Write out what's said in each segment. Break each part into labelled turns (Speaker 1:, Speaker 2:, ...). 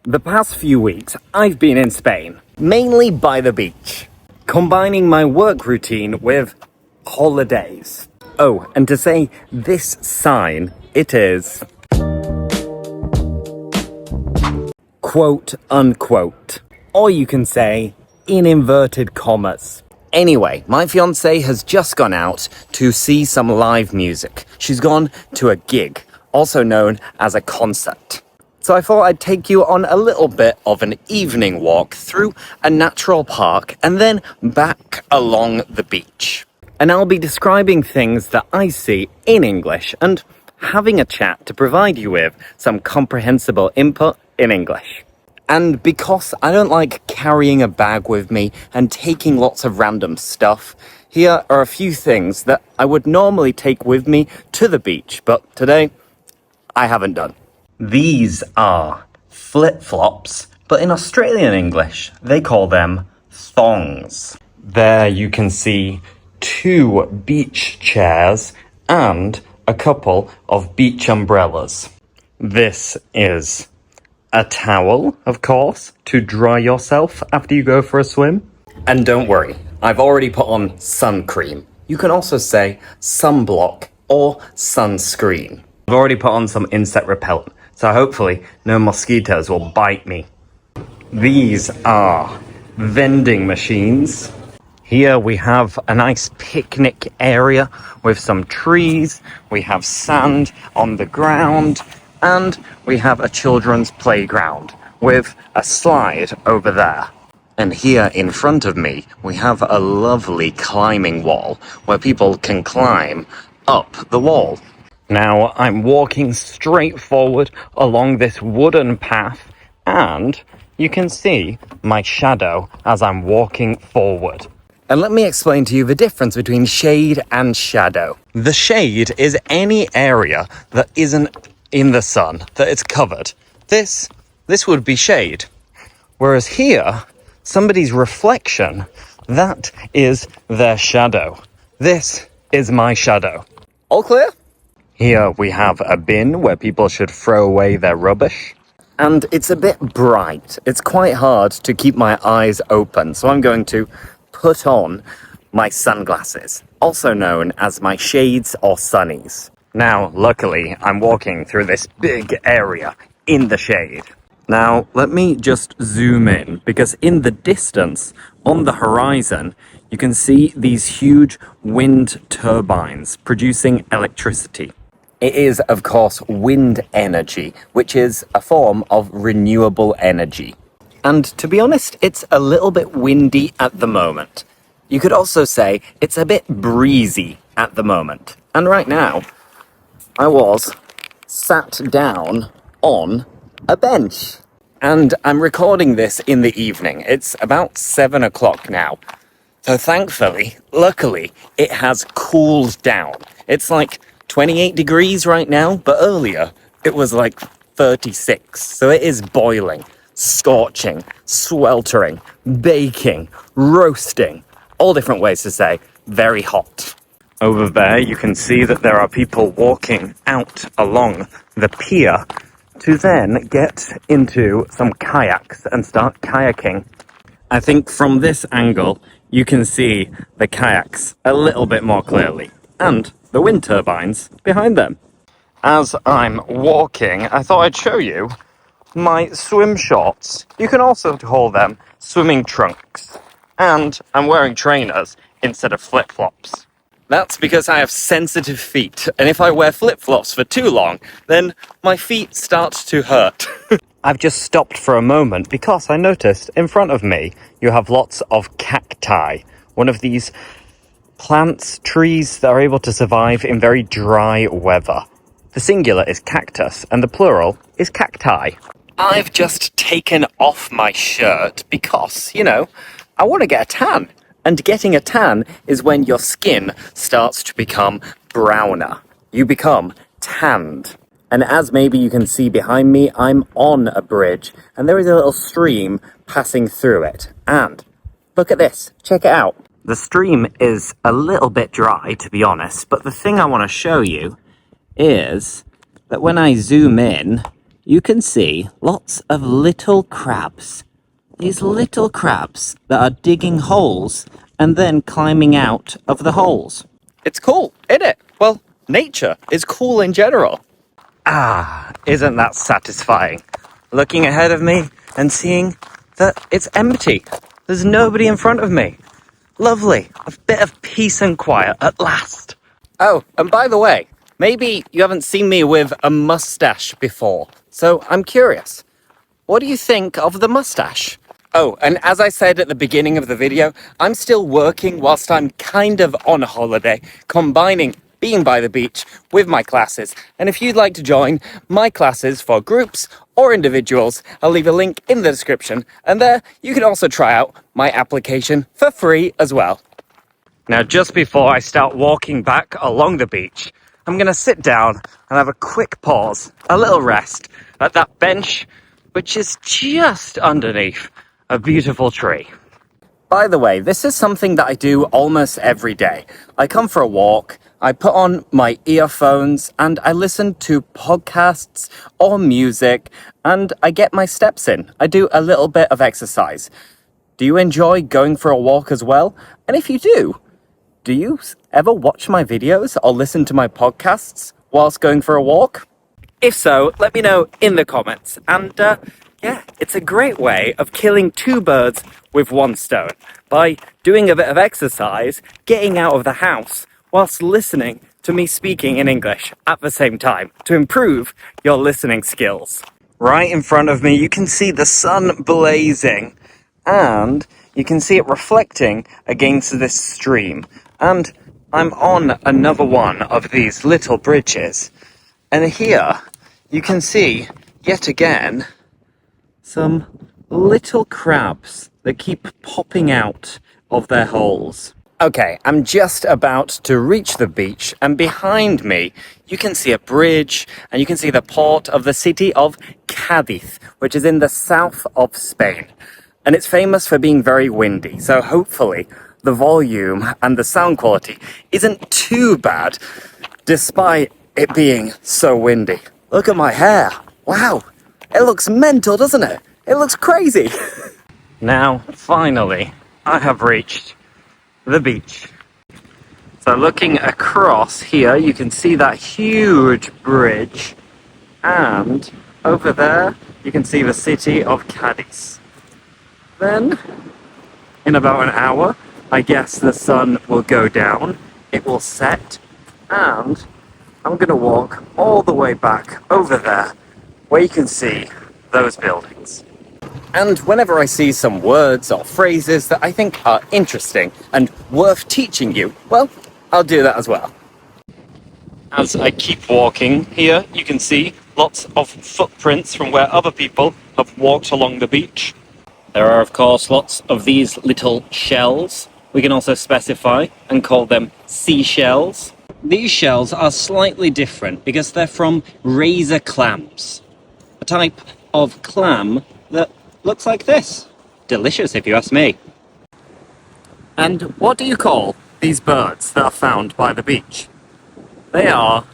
Speaker 1: The past few weeks, I've been in Spain, mainly by the beach, combining my work routine with holidays. Oh, and to say this sign, it is quote unquote, or you can say in inverted commas. Anyway, my fiancée has just gone out to see some live music. She's gone to a gig, also known as a concert. So I thought I'd take you on a little bit of an evening walk through a natural park and then back along the beach. And I'll be describing things that I see in English and having a chat to provide you with some comprehensible input in English. And because I don't like carrying a bag with me and taking lots of random stuff, here are a few things that I would normally take with me to the beach, but today I haven't done. These are flip-flops, but in Australian English, they call them thongs. There you can see 2 beach chairs and a couple of beach umbrellas. This is a towel, of course, to dry yourself after you go for a swim. And don't worry, I've already put on sun cream. You can also say sunblock or sunscreen. I've already put on some insect repellent, so hopefully no mosquitoes will bite me. These are vending machines. Here we have a nice picnic area with some trees. We have sand on the ground, and we have a children's playground with a slide over there. And here in front of me, we have a lovely climbing wall where people can climb up the wall. Now, I'm walking straight forward along this wooden path, and you can see my shadow as I'm walking forward. And let me explain to you the difference between shade and shadow. The shade is any area that isn't in the sun, that it's covered. This would be shade. Whereas here, somebody's reflection, that is their shadow. This is my shadow. All clear? Here we have a bin where people should throw away their rubbish. And it's a bit bright. It's quite hard to keep my eyes open, so I'm going to put on my sunglasses, also known as my shades or sunnies. Now, luckily, I'm walking through this big area in the shade. Now, let me just zoom in, because in the distance, on the horizon, you can see these huge wind turbines producing electricity. It is, of course, wind energy, which is a form of renewable energy. And to be honest, it's a little bit windy at the moment. You could also say it's a bit breezy at the moment. And right now, I was sat down on a bench. And I'm recording this in the evening. It's about 7 o'clock now. So thankfully, luckily, it has cooled down. It's like 28 degrees right now, but earlier it was like 36. So it is boiling, scorching, sweltering, baking, roasting, all different ways to say very hot. Over there you can see that there are people walking out along the pier to then get into some kayaks and start kayaking. I think from this angle you can see the kayaks a little bit more clearly, and the wind turbines behind them. As I'm walking, I thought I'd show you my swim shorts. You can also call them swimming trunks. And I'm wearing trainers instead of flip-flops. That's because I have sensitive feet, and if I wear flip-flops for too long, then my feet start to hurt. I've just stopped for a moment because I noticed in front of me you have lots of cacti, one of these plants, trees that are able to survive in very dry weather. The singular is cactus and the plural is cacti. I've just taken off my shirt because, I want to get a tan. And getting a tan is when your skin starts to become browner. You become tanned. And as maybe you can see behind me, I'm on a bridge and there is a little stream passing through it. And look at this, check it out. The stream is a little bit dry, to be honest, but the thing I want to show you is that when I zoom in, you can see lots of little crabs. These little crabs that are digging holes and then climbing out of the holes. It's cool, isn't it? Well, nature is cool in general. Ah, isn't that satisfying? Looking ahead of me and seeing that it's empty. There's nobody in front of me. Lovely. A bit of peace and quiet at last. Oh, and by the way, maybe you haven't seen me with a mustache before, so I'm curious. What do you think of the mustache? Oh, and as I said at the beginning of the video, I'm still working whilst I'm kind of on holiday, combining being by the beach with my classes. And if you'd like to join my classes for groups or individuals, I'll leave a link in the description. And there, you can also try out my application for free as well. Now, just before I start walking back along the beach, I'm going to sit down and have a quick pause, a little rest at that bench, which is just underneath a beautiful tree. By the way, this is something that I do almost every day. I come for a walk, I put on my earphones, and I listen to podcasts or music, and I get my steps in. I do a little bit of exercise. Do you enjoy going for a walk as well? And if you do you ever watch my videos or listen to my podcasts whilst going for a walk? If so, let me know in the comments. And yeah, it's a great way of killing two birds with one stone by doing a bit of exercise, getting out of the house, whilst listening to me speaking in English at the same time to improve your listening skills. Right in front of me, you can see the sun blazing and you can see it reflecting against this stream. And I'm on another one of these little bridges. And here you can see, yet again, some little crabs that keep popping out of their holes. Okay, I'm just about to reach the beach, and behind me you can see a bridge and you can see the port of the city of Cadiz, which is in the south of Spain. And it's famous for being very windy, so hopefully the volume and the sound quality isn't too bad, despite it being so windy. Look at my hair. Wow, it looks mental, doesn't it? It looks crazy. Now, finally, I have reached the beach. So looking across here, you can see that huge bridge. And over there, you can see the city of Cadiz. Then, in about an hour, I guess the sun will go down, it will set, and I'm going to walk all the way back over there, where you can see those buildings. And whenever I see some words or phrases that I think are interesting and worth teaching you, well, I'll do that as well. As I keep walking here, you can see lots of footprints from where other people have walked along the beach. There are, of course, lots of these little shells. We can also specify and call them seashells. These shells are slightly different because they're from razor clams, a type of clam that looks like this. Delicious, if you ask me. And what do you call these birds that are found by the beach? They are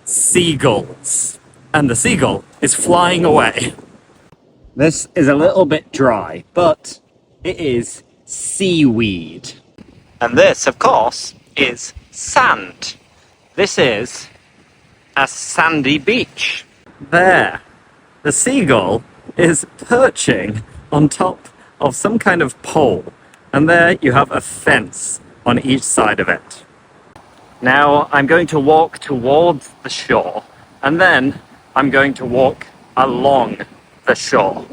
Speaker 1: seagulls. And the seagull is flying away. This is a little bit dry, but it is seaweed. And this, of course, is sand. This is a sandy beach. There, the seagull is perching on top of some kind of pole. And there you have a fence on each side of it. Now I'm going to walk towards the shore, and then I'm going to walk along the shore,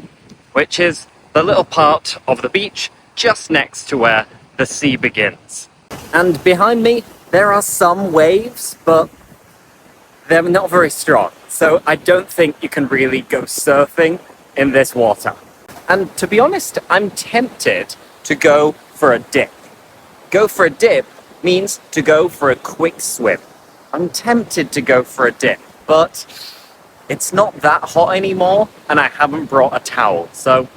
Speaker 1: which is the little part of the beach just next to where the sea begins. And behind me, there are some waves, but they're not very strong. So I don't think you can really go surfing in this water. And to be honest, I'm tempted to go for a dip. Go for a dip means to go for a quick swim. I'm tempted to go for a dip, but it's not that hot anymore, and I haven't brought a towel. So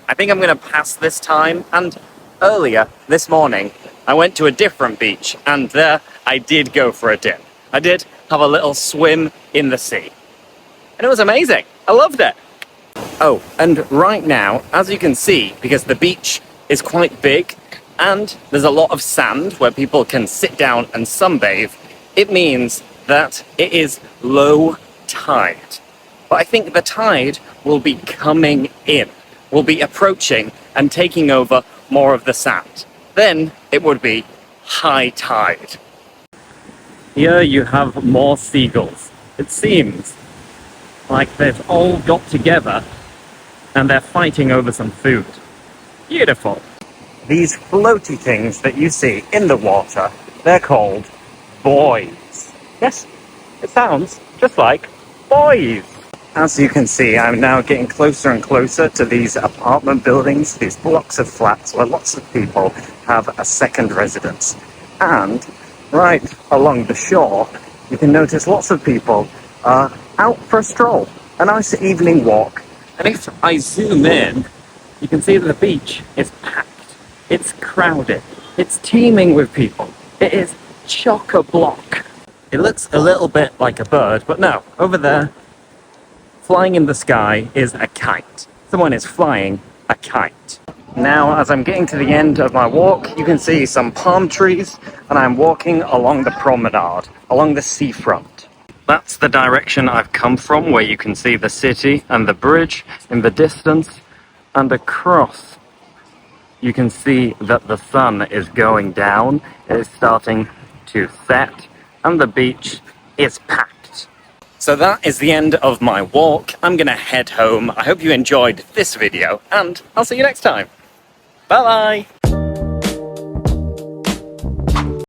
Speaker 1: I think I'm going to pass this time. And earlier this morning, I went to a different beach, and there I did go for a dip. I did have a little swim in the sea. and it was amazing. I loved it. Oh, and right now, as you can see, because the beach is quite big and there's a lot of sand where people can sit down and sunbathe, it means that it is low tide. But I think the tide will be coming in, will be approaching and taking over more of the sand. Then it would be high tide. Here you have more seagulls. It seems like they've all got together and they're fighting over some food. Beautiful. These floaty things that you see in the water, they're called buoys. Yes, it sounds just like buoys. As you can see, I'm now getting closer and closer to these apartment buildings, these blocks of flats where lots of people have a second residence. And right along the shore, you can notice lots of people are out for a stroll, a nice evening walk. And if I zoom in, you can see that the beach is packed. It's crowded. It's teeming with people. It is chock-a-block. It looks a little bit like a bird, but no, over there, flying in the sky is a kite. Someone is flying a kite. Now, as I'm getting to the end of my walk, you can see some palm trees, and I'm walking along the promenade, along the seafront. That's the direction I've come from, where you can see the city and the bridge in the distance, and across you can see that the sun is going down, it is starting to set, and the beach is packed. So that is the end of my walk. I'm gonna head home. I hope you enjoyed this video, and I'll see you next time. Bye-bye!